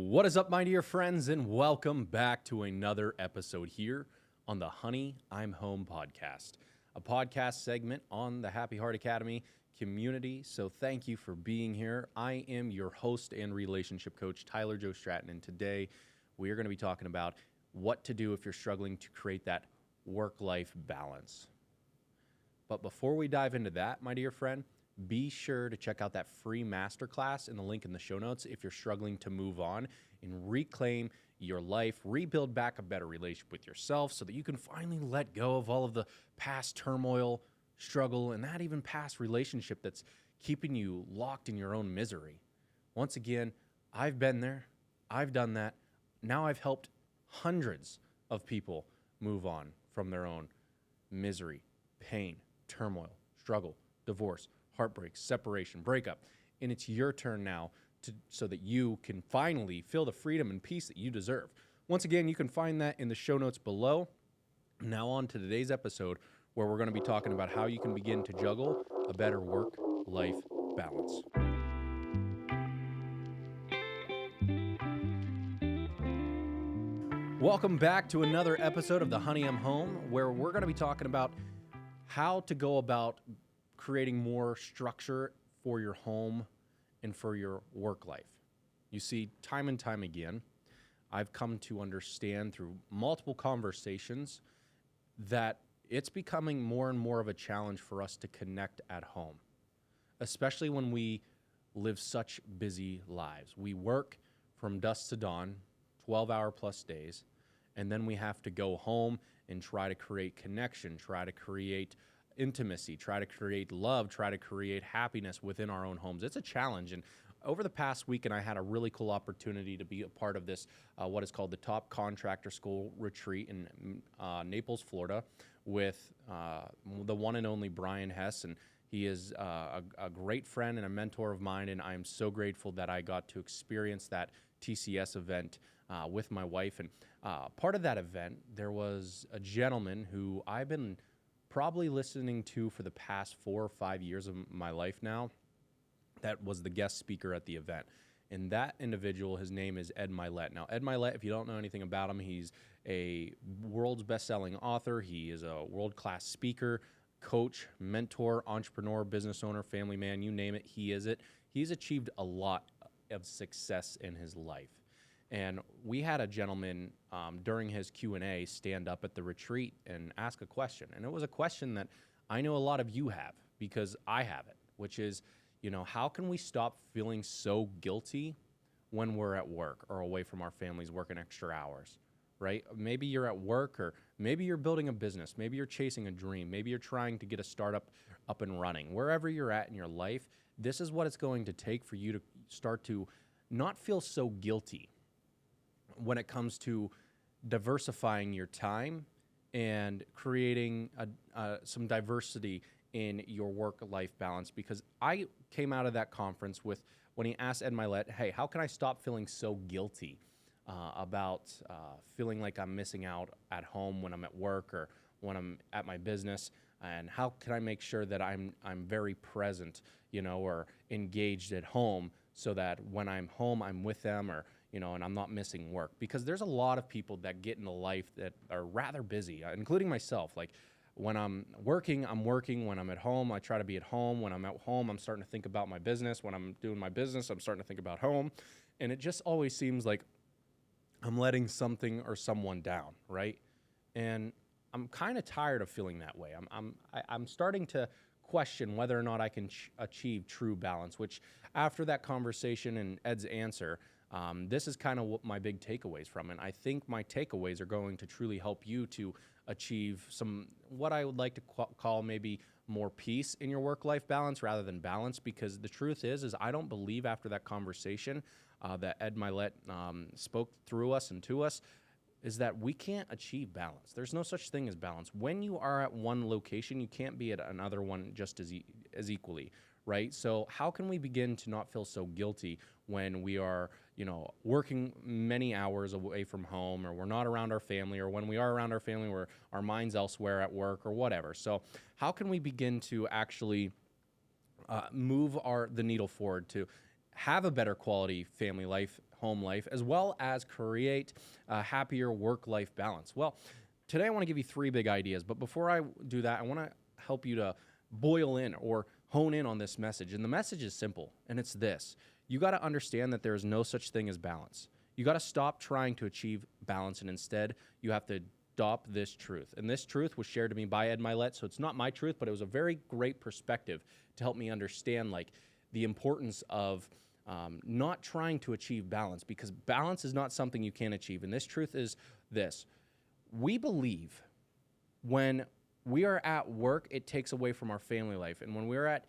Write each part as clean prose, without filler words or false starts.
What is up, my dear friends, and welcome back to another episode here on the Honey, I'm Home podcast, a podcast segment on the Happy Heart Academy community. So thank you for being here. I am your host and relationship coach, Tylerjoestratton, and today we are going to be talking about what to do if you're struggling to create that work-life balance. But before we dive into that, my dear friend, be sure to check out that free masterclass in the link in the show notes if you're struggling to move on and reclaim your life, rebuild back a better relationship with yourself so that you can finally let go of all of the past turmoil, struggle, and that even past relationship that's keeping you locked in your own misery. Once again, I've been there. I've done that. Now I've helped hundreds of people move on from their own misery, pain, turmoil, struggle, divorce, heartbreak, separation, breakup. And it's your turn now so that you can finally feel the freedom and peace that you deserve. Once again, you can find that in the show notes below. Now on to today's episode, where we're going to be talking about how you can begin to juggle a better work-life balance. Welcome back to another episode of the Honey, I'm Home, where we're going to be talking about how to go about creating more structure for your home and for your work life. You see, time and time again, I've come to understand through multiple conversations that it's becoming more and more of a challenge for us to connect at home, especially when we live such busy lives. We work from dusk to dawn, 12-hour plus days, and then we have to go home and try to create connection, try to create intimacy, try to create love, try to create happiness within our own homes. It's a challenge. And over the past weekend, I had a really cool opportunity to be a part of this, what is called the Top Contractor School Retreat in Naples, Florida, with the one and only Brian Hess. And he is a great friend and a mentor of mine. And I am so grateful that I got to experience that TCS event with my wife. And part of that event, there was a gentleman who I've been probably listening to for the past 4 or 5 years of my life now, that was the guest speaker at the event. And that individual, his name is Ed Mylett. Now, Ed Mylett, if you don't know anything about him, he's a world's best-selling author. He is a world-class speaker, coach, mentor, entrepreneur, business owner, family man, you name it, he is it. He's achieved a lot of success in his life. And we had a gentleman during his Q&A stand up at the retreat and ask a question. And it was a question that I know a lot of you have, because I have it, which is, how can we stop feeling so guilty when we're at work or away from our families working extra hours, right? Maybe you're at work, or maybe you're building a business. Maybe you're chasing a dream. Maybe you're trying to get a startup up and running. Wherever you're at in your life, this is what it's going to take for you to start to not feel so guilty when it comes to diversifying your time and creating some diversity in your work-life balance. Because I came out of that conference with, when he asked Ed Mylett, hey, how can I stop feeling so guilty about feeling like I'm missing out at home when I'm at work or when I'm at my business? And how can I make sure that I'm very present, or engaged at home, so that when I'm home, I'm with them, or and I'm not missing work? Because there's a lot of people that get into life that are rather busy, including myself. Like, when I'm working, I'm working. When I'm at home, I try to be at home. When I'm at home, I'm starting to think about my business. When I'm doing my business, I'm starting to think about home. And it just always seems like I'm letting something or someone down, right? And I'm kind of tired of feeling that way. I'm starting to question whether or not I can achieve true balance, which after that conversation and Ed's answer, this is kind of what my big takeaways from it. I think my takeaways are going to truly help you to achieve some, what I would like to call maybe more peace in your work-life balance rather than balance. Because the truth is I don't believe after that conversation that Ed Mylett spoke through us and to us, is that we can't achieve balance. There's no such thing as balance. When you are at one location, you can't be at another one just as equally, right? So how can we begin to not feel so guilty when we are, working many hours away from home, or we're not around our family, or when we are around our family, where our mind's elsewhere at work or whatever? So how can we begin to actually move the needle forward to have a better quality family life, home life, as well as create a happier work-life balance? Well, today I want to give you 3 big ideas, but before I do that, I want to help you to boil in or hone in on this message. And the message is simple, and it's this. You got to understand that there is no such thing as balance. You got to stop trying to achieve balance, and instead you have to adopt this truth. And this truth was shared to me by Ed Milet, so it's not my truth, but it was a very great perspective to help me understand like the importance of not trying to achieve balance, because balance is not something you can achieve. And this truth is this. We believe when we are at work, it takes away from our family life. And when we're at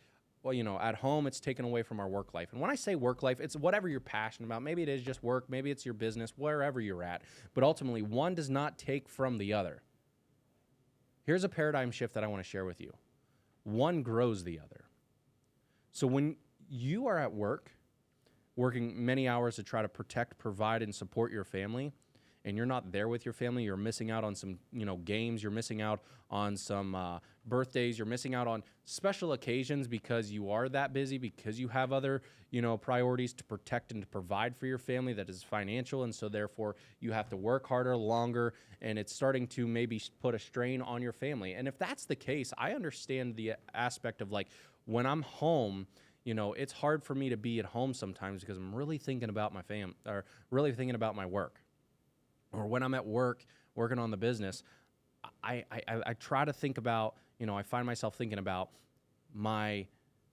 home, it's taken away from our work life. And when I say work life, it's whatever you're passionate about. Maybe it is just work. Maybe it's your business, wherever you're at. But ultimately, one does not take from the other. Here's a paradigm shift that I want to share with you. One grows the other. So when you are at work, working many hours to try to protect, provide, and support your family, and you're not there with your family, you're missing out on some, games, you're missing out on some birthdays, you're missing out on special occasions because you are that busy, because you have other, priorities to protect and to provide for your family that is financial, and so therefore you have to work harder, longer, and it's starting to maybe put a strain on your family. And if that's the case, I understand the aspect of like, when I'm home, it's hard for me to be at home sometimes because I'm really thinking about my or really thinking about my work. Or when I'm at work, working on the business, I try to think about, I find myself thinking about my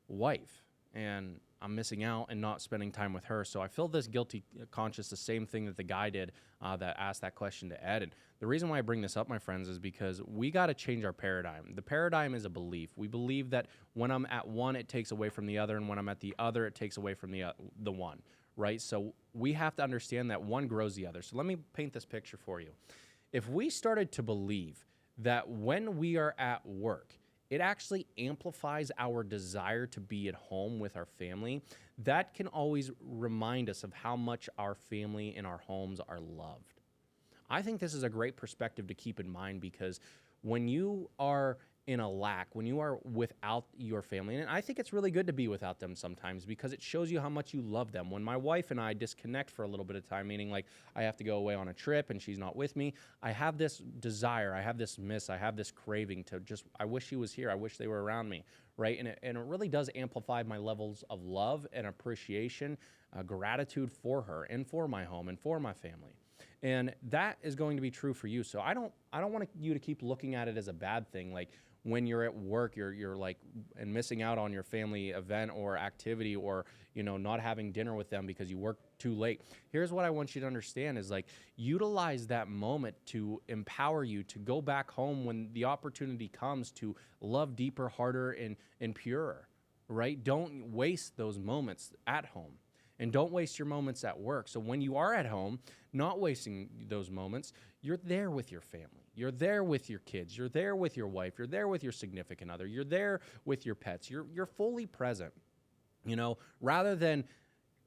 wife, and I'm missing out and not spending time with her. So I feel this guilty conscience, the same thing that the guy did that asked that question to Ed. And the reason why I bring this up, my friends, is because we got to change our paradigm. The paradigm is a belief. We believe that when I'm at one, it takes away from the other, and when I'm at the other, it takes away from the one. Right? So we have to understand that one grows the other. So let me paint this picture for you. If we started to believe that when we are at work, it actually amplifies our desire to be at home with our family, that can always remind us of how much our family and our homes are loved. I think this is a great perspective to keep in mind, because when you are in a lack, when you are without your family, and I think it's really good to be without them sometimes because it shows you how much you love them. When my wife and I disconnect for a little bit of time, meaning like I have to go away on a trip and she's not with me, I have this desire, I have this I have this craving to I wish she was here, I wish they were around me, right? And it really does amplify my levels of love and appreciation, gratitude for her and for my home and for my family. And that is going to be true for you. So I don't want you to keep looking at it as a bad thing. Like when you're at work, you're like and missing out on your family event or activity, or not having dinner with them because you work too late. Here's what I want you to understand is like utilize that moment to empower you to go back home when the opportunity comes to love deeper, harder, and purer. Right? Don't waste those moments at home. And don't waste your moments at work. So when you are at home, not wasting those moments, you're there with your family. You're there with your kids. You're there with your wife. You're there with your significant other. You're there with your pets. You're fully present, rather than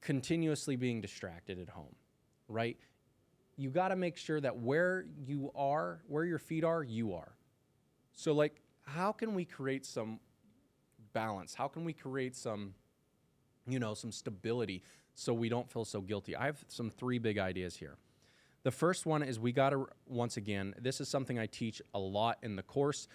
continuously being distracted at home, right? You got to make sure that where you are, where your feet are, you are. So like, how can we create some balance? How can we create some stability so we don't feel so guilty? I have some 3 big ideas here. The first one is we got to, once again, this is something I teach a lot in the course,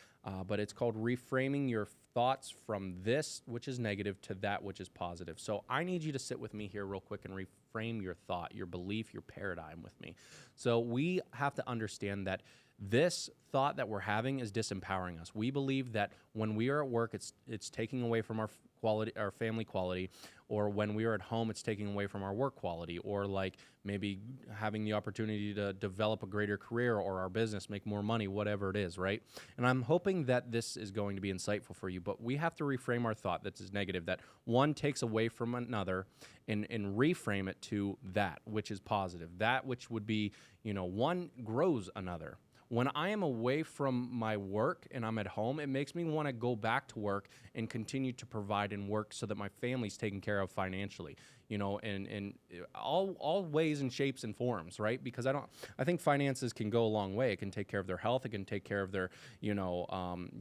but it's called reframing your thoughts from this, which is negative, to that, which is positive. So I need you to sit with me here real quick and reframe your thought, your belief, your paradigm with me. So we have to understand that this thought that we're having is disempowering us. We believe that when we are at work, it's taking away from our quality, our family quality, or when we are at home, it's taking away from our work quality, or like maybe having the opportunity to develop a greater career or our business, make more money, whatever it is, right? And I'm hoping that this is going to be insightful for you, but we have to reframe our thought that is negative, that one takes away from another, and reframe it to that which is positive, that which would be, one grows another. When I am away from my work and I'm at home, it makes me want to go back to work and continue to provide and work so that my family's taken care of financially, and all ways and shapes and forms, right? Because I think finances can go a long way. It can take care of their health. It can take care of their,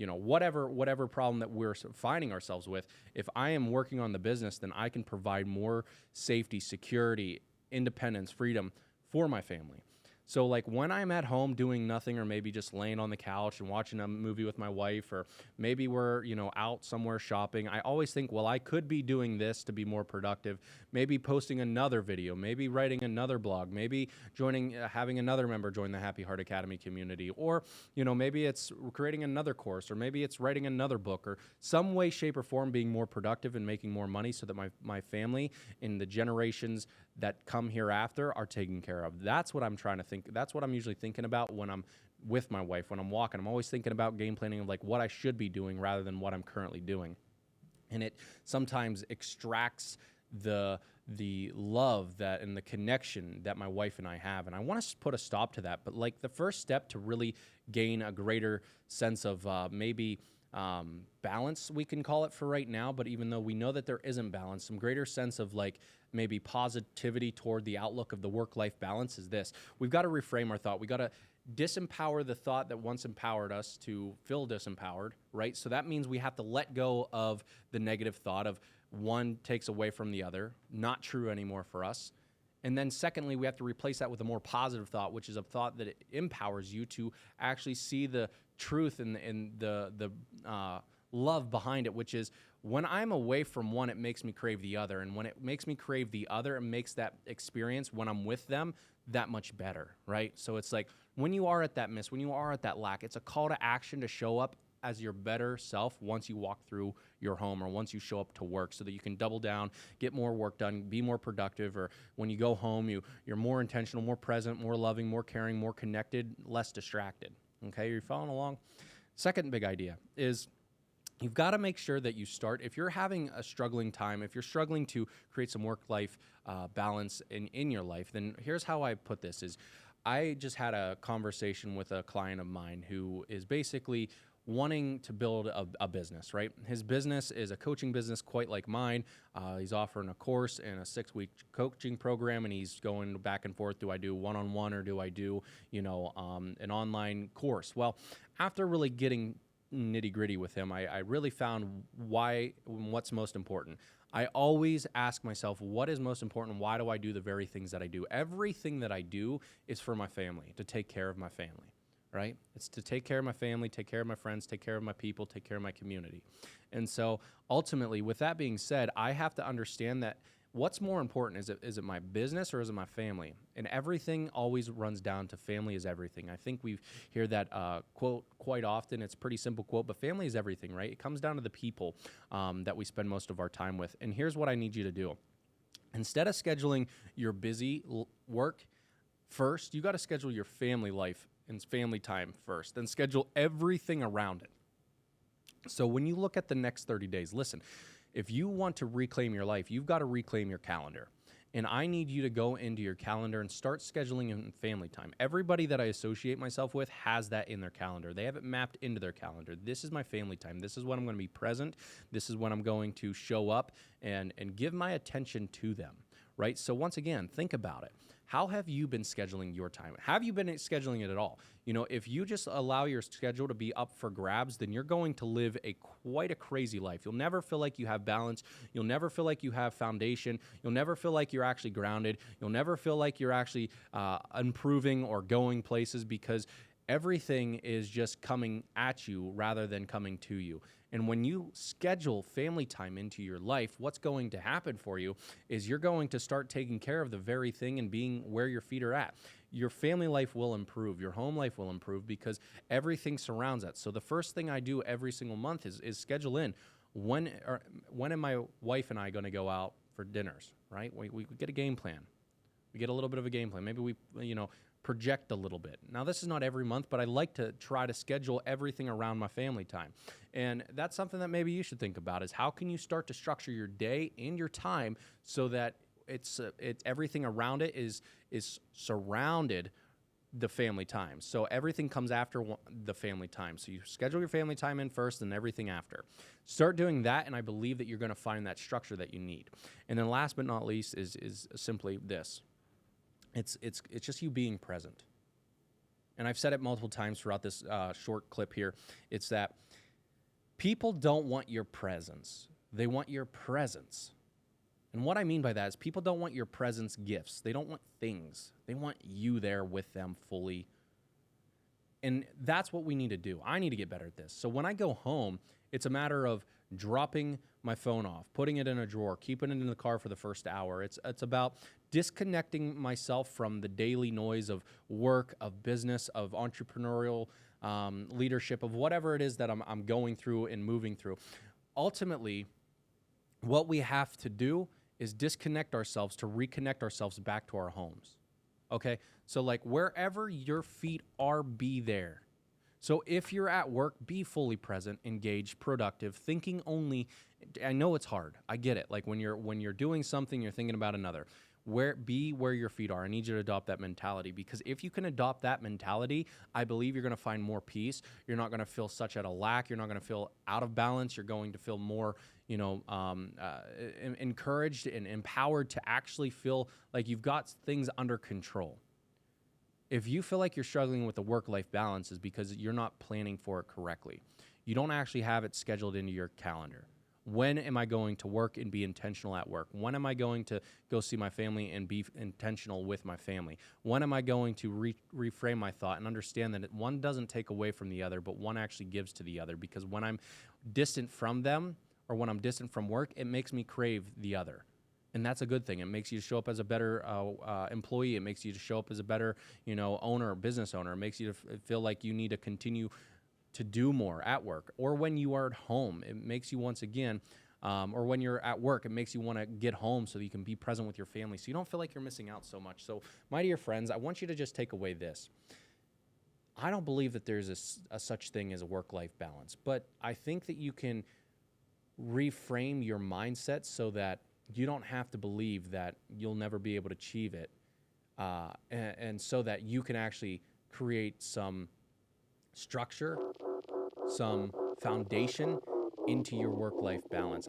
whatever problem that we're finding ourselves with. If I am working on the business, then I can provide more safety, security, independence, freedom for my family. So like when I'm at home doing nothing, or maybe just laying on the couch and watching a movie with my wife, or maybe we're, out somewhere shopping, I always think, well, I could be doing this to be more productive, maybe posting another video, maybe writing another blog, maybe having another member join the Happy Heart Academy community, or, maybe it's creating another course, or maybe it's writing another book, or some way, shape, or form being more productive and making more money so that my family and the generations that come hereafter are taken care of. That's what I'm trying to think. That's what I'm usually thinking about when I'm with my wife, when I'm walking. I'm always thinking about game planning of like what I should be doing rather than what I'm currently doing. And it sometimes extracts the love that and the connection that my wife and I have. And I want to put a stop to that. But like the first step to really gain a greater sense of balance, we can call it for right now, but even though we know that there isn't balance, some greater sense of like maybe positivity toward the outlook of the work-life balance is this. We've got to reframe our thought. We got to disempower the thought that once empowered us to feel disempowered, right? So that means we have to let go of the negative thought of one takes away from the other, not true anymore for us. And then secondly, we have to replace that with a more positive thought, which is a thought that it empowers you to actually see the truth and the love behind it, which is when I'm away from one, it makes me crave the other. And when it makes me crave the other, it makes that experience when I'm with them that much better, right? So it's like when you are at that miss, when you are at that lack, it's a call to action to show up as your better self once you walk through your home or once you show up to work so that you can double down, get more work done, be more productive, or when you go home, you're more intentional, more present, more loving, more caring, more connected, less distracted. Okay, you're following along? Second big idea is you've got to make sure that you start, if you're having a struggling time, if you're struggling to create some work-life balance in your life, then here's how I put this is I just had a conversation with a client of mine who is basically wanting to build a business, right? His business is a coaching business quite like mine. He's offering a course and a 6-week coaching program, and he's going back and forth. Do I do one-on-one or do I do, an online course? Well, after really getting nitty-gritty with him, I really found what's most important. I always ask myself, what is most important? Why do I do the very things that I do? Everything that I do is for my family, to take care of my family. Right? It's to take care of my family, take care of my friends, take care of my people, take care of my community. And so ultimately, with that being said, I have to understand that what's more important, is it my business or is it my family? And everything always runs down to family is everything. I think we hear that quote quite often. It's a pretty simple quote, but family is everything, right? It comes down to the people that we spend most of our time with. And here's what I need you to do. Instead of scheduling your busy work first, you got to schedule your family life and family time first, then schedule everything around it. So when you look at the next 30 days, listen, if you want to reclaim your life, you've got to reclaim your calendar. And I need you to go into your calendar and start scheduling in family time. Everybody that I associate myself with has that in their calendar. They have it mapped into their calendar. This is my family time. This is when I'm going to be present. This is when I'm going to show up and give my attention to them, right? So once again, think about it. How have you been scheduling your time? Have you been scheduling it at all? If you just allow your schedule to be up for grabs, then you're going to live quite a crazy life. You'll never feel like you have balance. You'll never feel like you have foundation. You'll never feel like you're actually grounded. You'll never feel like you're actually improving or going places because everything is just coming at you rather than coming to you. And when you schedule family time into your life, what's going to happen for you is you're going to start taking care of the very thing and being where your feet are at. Your family life will improve. Your home life will improve because everything surrounds that. So the first thing I do every single month is schedule in when am my wife and I going to go out for dinners, right? We get a game plan. We get a little bit of a game plan. Maybe we, project a little bit. Now, this is not every month, but I like to try to schedule everything around my family time. And that's something that maybe you should think about is how can you start to structure your day and your time so that it's everything around it is surrounded the family time. So everything comes after the family time. So you schedule your family time in first and everything after. Start doing that, and I believe that you're going to find that structure that you need. And then last but not least is simply this. It's just you being present. And I've said it multiple times throughout this short clip here. It's that people don't want your presence. They want your presence. And what I mean by that is people don't want your presents, gifts. They don't want things. They want you there with them fully. And that's what we need to do. I need to get better at this. So when I go home, it's a matter of dropping my phone off, putting it in a drawer, keeping it in the car for the first hour. It's about disconnecting myself from the daily noise of work, of business, of entrepreneurial leadership, of whatever it is that I'm going through and moving through. Ultimately, what we have to do is disconnect ourselves to reconnect ourselves back to our homes. Okay? So like wherever your feet are, be there. So if you're at work, be fully present, engaged, productive, thinking only. I know it's hard. I get it. Like when you're doing something, you're thinking about another. Be where your feet are. I need you to adopt that mentality, because if you can adopt that mentality, I believe you're going to find more peace. You're not going to feel such at a lack. You're not going to feel out of balance. You're going to feel more, encouraged and empowered to actually feel like you've got things under control. If you feel like you're struggling with the work-life balance, is because you're not planning for it correctly. You don't actually have it scheduled into your calendar. When am I going to work and be intentional at work? When am I going to go see my family and be intentional with my family? When am I going to reframe my thought and understand that one doesn't take away from the other, but one actually gives to the other? Because when I'm distant from them, or when I'm distant from work, it makes me crave the other. And that's a good thing. It makes you show up as a better employee. It makes you to show up as a better, owner, business owner. It makes you to feel like you need to continue to do more at work. Or when you are at home, it makes you once again, or when you're at work, it makes you want to get home so that you can be present with your family, so you don't feel like you're missing out so much. So my dear friends, I want you to just take away this. I don't believe that there's a such thing as a work-life balance, but I think that you can reframe your mindset so that you don't have to believe that you'll never be able to achieve it, and so that you can actually create some structure, some foundation into your work-life balance.